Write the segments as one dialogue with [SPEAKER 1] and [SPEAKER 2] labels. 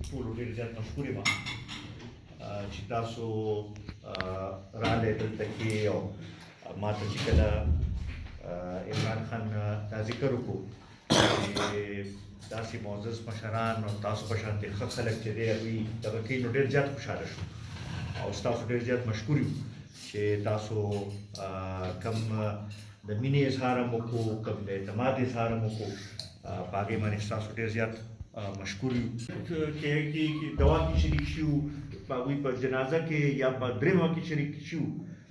[SPEAKER 1] ټولو ډېر زیات مشکور یم چې تاسو راغلی دلته کې او ما ته چې کله عمران خان دا ذکر وکړو چې داسې معزز مشران او تاسو په شانتې ښه خلک چې دی هغوی دغه کوي نو ډېر زیات خوشحاله شو او ستاسو ډېر زیات مشکور یو چې تاسو کم د مینې اظهار هم وکړو کم د اعتماد اظهار هم وکړو په هغې باندې ستاسو ډېر زیات مشکور یو کې دوا کې شریک شو په هغوی په جنازه کې یا په درېیمه کې شریک شو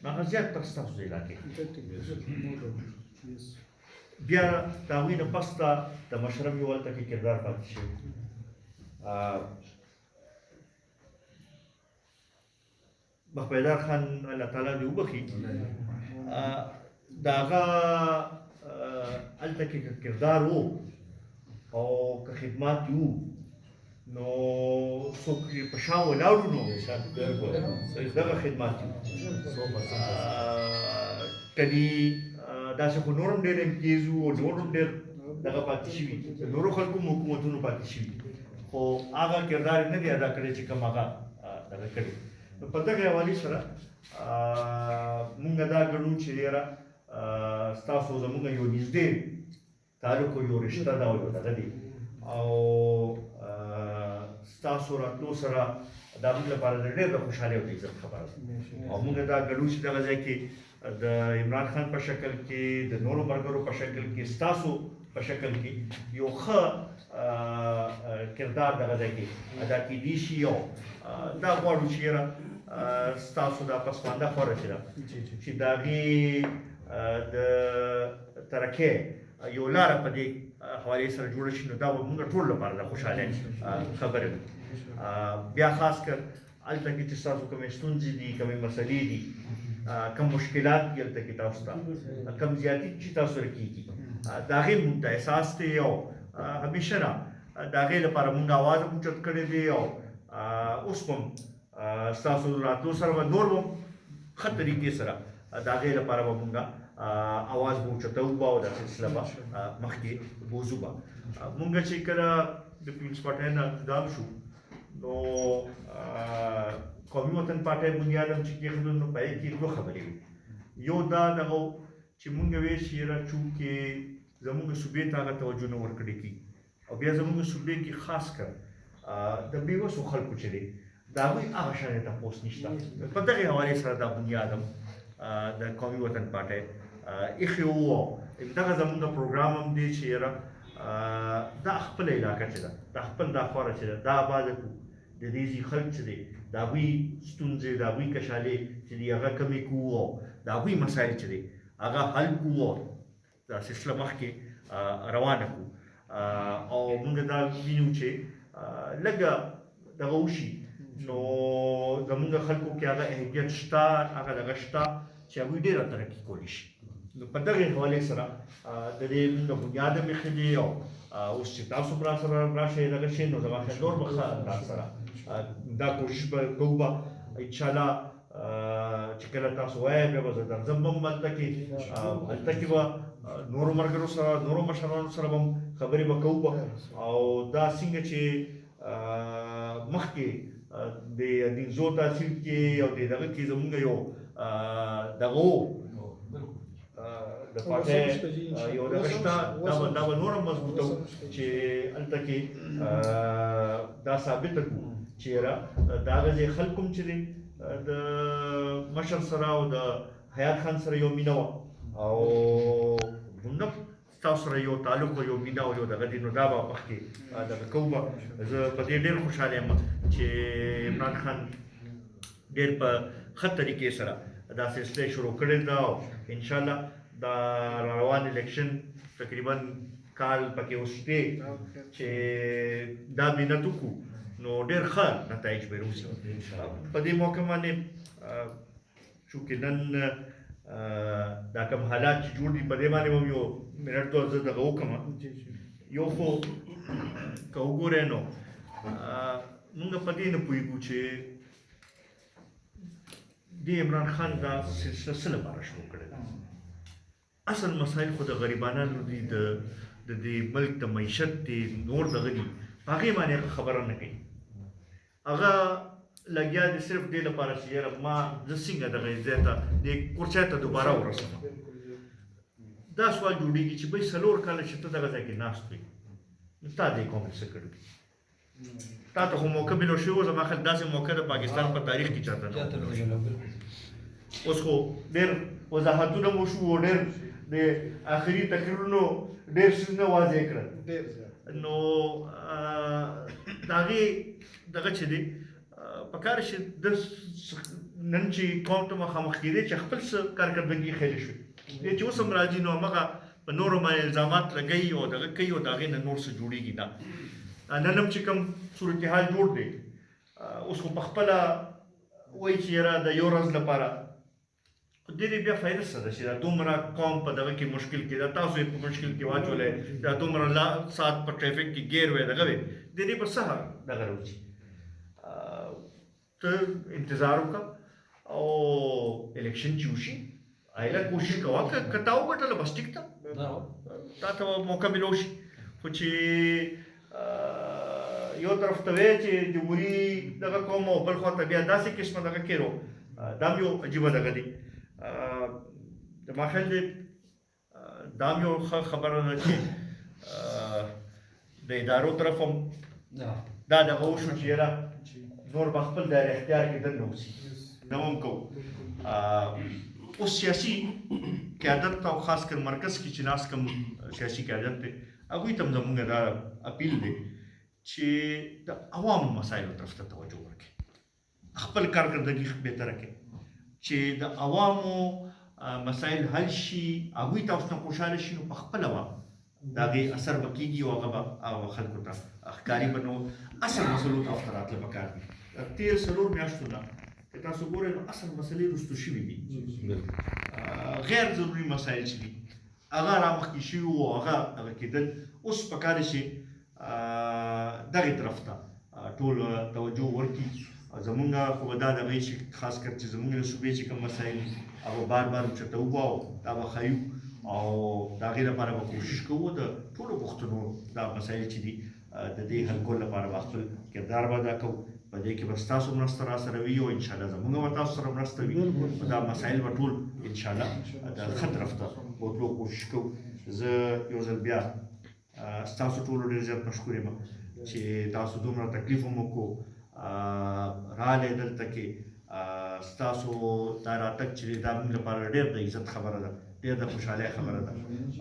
[SPEAKER 1] نو هغه زیات تر ستاسو د علاقې بیا د هغوی نه پس ته د مشرم یو هلته کې کردار پاتې شوی بخبیدار خان الله تعالی دې وبخي د هغه هلته کې کردار و او که خدمات وو نو څوک چې په شا ولاړو نو دغه خدمات وو کدي داسې خو نور هم ډېر امتیاز وو او نور هم ډېر دغه پاتې شوي د نورو خلکو هم حکومتونو پاتې شوي خو هغه کردار یې نه دی ادا کړی چې کوم هغه دغه کړی نو په دغه حوالې سره مونږ دا ګڼو چې یاره ستاسو زموږ یو نږدې تعلق یو رشته ده او یو دغه دی او ستاسو راتلو سره دا موږ لپاره د ډېر د خوشحالۍ او د عزت خبره ده او موږ دا ګڼو چې دغه ځای کې د عمران خان په شکل کې د نورو ملګرو په شکل کې ستاسو په شکل کې یو ښه کردار دغه ځای کې ادا کېدی شي او دا غواړو چې یاره ستاسو دا پسمانده خوره چې ده چې د هغې د ترقۍ یو لاره په دې حوالې سره جوړه شي نو دا به موږ ټول لپاره د خوشحالۍ خبرې وي بیا خاص کر هلته کې چې ستاسو کومې ستونزې دي کومې مسلې دي کم مشکلات دي هلته کې تاسو ته کم زیاتي چې تاسو سره کېږي د هغې مونږ ته احساس دی او همیشه نه د هغې لپاره مونږ اواز هم اوچت کړی دی او اوس هم ستاسو راتلو سره به نور به ښه طریقې سره د هغې لپاره به مونږ اواز به اوچتوو به او دا سلسله به مخکې بوځو به مونږ چې کله د پیپلز پارټۍ نه جدا شو نو قومي وطن پارټۍ بنیاد هم چې کېښودل نو په هغې کې دوه خبرې وي یو دا دغه چې مونږ وی چې یاره چونکې زموږ صوبې ته هغه توجه نه ورکړې کېږي او بیا زموږ صوبې کې خاص کر د بېوسو خلکو چې دی د هغوی هغه شانې تپوس نشته په دغې حوالې سره دا بنیاد هم د قومي وطن پارټۍ ایښې وو او دغه زموږ پروګرام هم دی چې یاره دا خپله علاقه چې ده دا خپل دا خوره چې ده دا آباده کړو د دې ځي خلک چې دی د هغوی ستونزې د هغوی کشالې چې دي هغه کمې کړو او د هغوی مسایل چې دی هغه حل کړو او دا سلسله مخکې روانه کړو او موږ دا وینو چې لږه دغه وشي نو زموږ خلکو کې هغه اهمیت شته هغه دغه شته چې هغوی ډېره ترقي کولی شي نو په دغې حوالې سره د دې موږ بنیاد هم ایښی دی او اوس چې تاسو هم راسره راشئ دغه شی نو زما خیال نور به ښه راسره دا کوشش به کوو به انشاءالله چې کله تاسو وایئ بیا به زه درځم به هم هلته کې به نورو ملګرو سره نورو مشرانو سره به هم خبرې به کوو به او دا څنګه چې مخکې د دینزو تحصیل کې او د دغه کې زموږ یو دغه و د پارټۍ یو دغه شته دا به نور هم مضبوطه و چې هلته کې دا ثابته کړو چې یاره د هغه ځای خلکو هم چې دی د مشر سره او د حیات خان سره یو مینه وه او موږ ستاسو سره یو تعلق او یو مینه او یو دغه دی نو دا به مخکې دغه کوو به زه په دې ډېر خوشحاله یم چې عمران خان ډېر په ښه طریقې سره دا سلسله شروع کړې ده او انشاءالله دا روان الیکشن تقریبا کال پکې اوس دی چې دا محنت وکړو نو ډېر ښه نتایج به روسي په دې موقع باندې چونکې نن دا کوم حالات چې جوړ دي په دې باندې به یو منټ دوه زه دغه وکړم یو خو که وګورئ نو موږ په دې نه پوهېږو چې د عمران خان دا سلسله څه لپاره شروع کړې ده اصل مسایل خو د غریبانو دي د دې ملک د معیشت دي نور دغه دي په هغې باندې خبره نه کوي هغه لګیا دي صرف دې لپاره چې یاره ما زه څنګه دغه ځای ته دې کورسۍ ته دوباره ورسم. دا سوال جوړېږي چې بھائی 4 کاله چې ته دغه ځای کې ناست وې نو تا دې کوم څه کړي تا ته خو موقع ملو شوی و. زما خیال داسې موقع د پاکستان په تاریخ کې چاته نه اوس خو ډېر وضاحتونه مو شو ډېر د آخري تقریرونو ډېر څیزونه واضح کړل نو د هغې دغه چې دی پکار شي د نن چې قوم ته مخامخ کېدی چې خپل څه کارکردګي خیلې شوې دې چې اوس هم راځي نو همغه په نورو باندې الزامات لګوي او دغه کوي او د هغې نه نور څه جوړېږي نه. نن هم چې کوم صورتحال جوړ دی اوس خو پخپله وایي چې یاره د یو ورځ لپاره خو دې بیا فایده څه ده چې دا دومره قوم په دغه کې مشکل کې دا تاسو یې په مشکل کې واچولی دا دومره ساعت په ټریفک کې ګیر وی دغه وی د دې په څه دغه راوځي. ته انتظار وکړه او الیکشن چې وشي ایله کوشش کوه که تا وګټله بس ټیک ده تا ته موقع ملو شي. خو چې یو طرف ته وی چې جمهوري دغه قوم او بل خوا ته بیا داسې قسمه دغه کېرو دا هم یو عجیبه دغه دی. زما خیال دی دا هم یو ښه خبره ده چې د ادارو طرف هم دا دغه وشو چې یاره نور به خپل دایره اختیار کې دننه اوسي نه هم کوو. اوس سیاسي قیادت ته او خاص کر مرکز کې چې ناست کوم سیاسي قیادت دی هغوی ته هم زموږ دا اپیل دی چې د عوامو مسایلو طرف ته توجه وکړي خپل کارکردګي بهتره کړي چې د عوامو مسایل حل شي هغوی ته اوس نه خوشحاله شي نو په خپله به د هغې اثر به کېږي او هغه به خلکو ته ښکاري به نو اصل مسلو طرف ته راتله پکار دي. تېر 4 میاشتو نه که تاسو ګورئ نو اصل مسلې رستو شوي دي غیر ضروري مسایل چې دي هغه رامخکې شوي وو هغه دغه کېدل اوس پکار شي دغې طرف ته ټول توجه ورکړي. زمونږ خو به دا دغه چې خاص کر چې زمونږ د صوبې چې کوم مسایل هغه بار بار اوچته وباو دا به ښیو او د هغې لپاره به کوشش کوو د ټولو پوښتنو دا مسایل چې دي د دې حل کولو لپاره به خپل کردار به ادا کوو. په دې کې به ستاسو مرسته راسره وي او انشاءالله زموږ به تاسو سره مرسته وي دا مسایل به ټول انشاءالله د ښه طرف ته بوتلو کوشش کوو. زه یو ځل بیا ستاسو ټولو ډېر زیات مشکور یم چې تاسو دومره تکلیف هم وکړو راغلی دلته کې ستاسو دا راتګ چې دا موږ لپاره ډېر د عزت خبره ده ډېر د خوشحالۍ خبره ده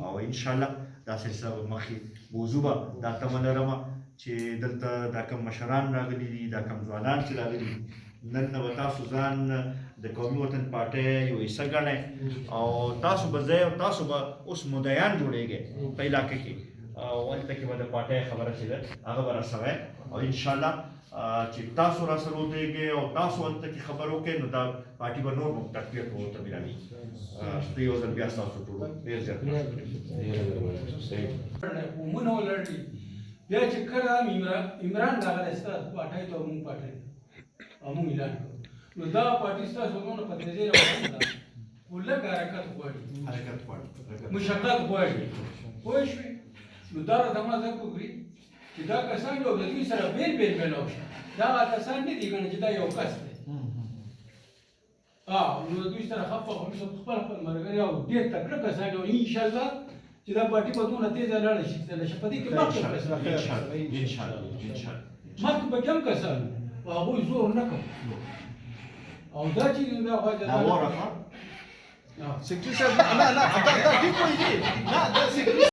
[SPEAKER 1] او انشاءالله دا سلسله به مخکې موضوع به دا تمه لرمه چې دلته دا کم مشران راغلي دي دا کم ځوانان چې راغلي دي نن نه به تاسو ځان د قومي وطن پارټۍ یو حصه ګڼئ او تاسو به ځئ او تاسو به اوس مدعیان جوړېږئ په علاقه کې او هلته کې به د پارټۍ خبره چې ده هغه به راسوئ او انشاءالله چې تاسو راسره ودرېږئ او تاسو هلته کې خبر وکړئ نو دا پارټي به نور تقویت ورته ملاوي. زه یو ځل بیا ستاسو ټولو ډېر زیات
[SPEAKER 2] قومونه ولړلي بیا چې کله عمران راغلی ستاسو پارټۍ ته مونږ پارټۍ او مونږ اعلان کړو نو دا پارټي ستاسو ورونه په تیزۍ روانه ده خو لږ حرکت غواړي مشقت غواړي پوه شوې نو دا راته ما ځکه وکړي چې دا کسان یو د دوی سره بېل میلاو شي دا هغه کسان نه دي ګڼه چې دا یو کس دی نو د دوی سره خپه خپل ملګري او ډېر تکړه کسان او انشاءالله چې دا پارټي به دونه تېزه لاړه شي په دې کې مخکې به کم کسان او هغوی زور نه کوي او دا چې دا
[SPEAKER 3] سیکرټري صاحب لا لا دا ټیک وایي نه دا سیکرټري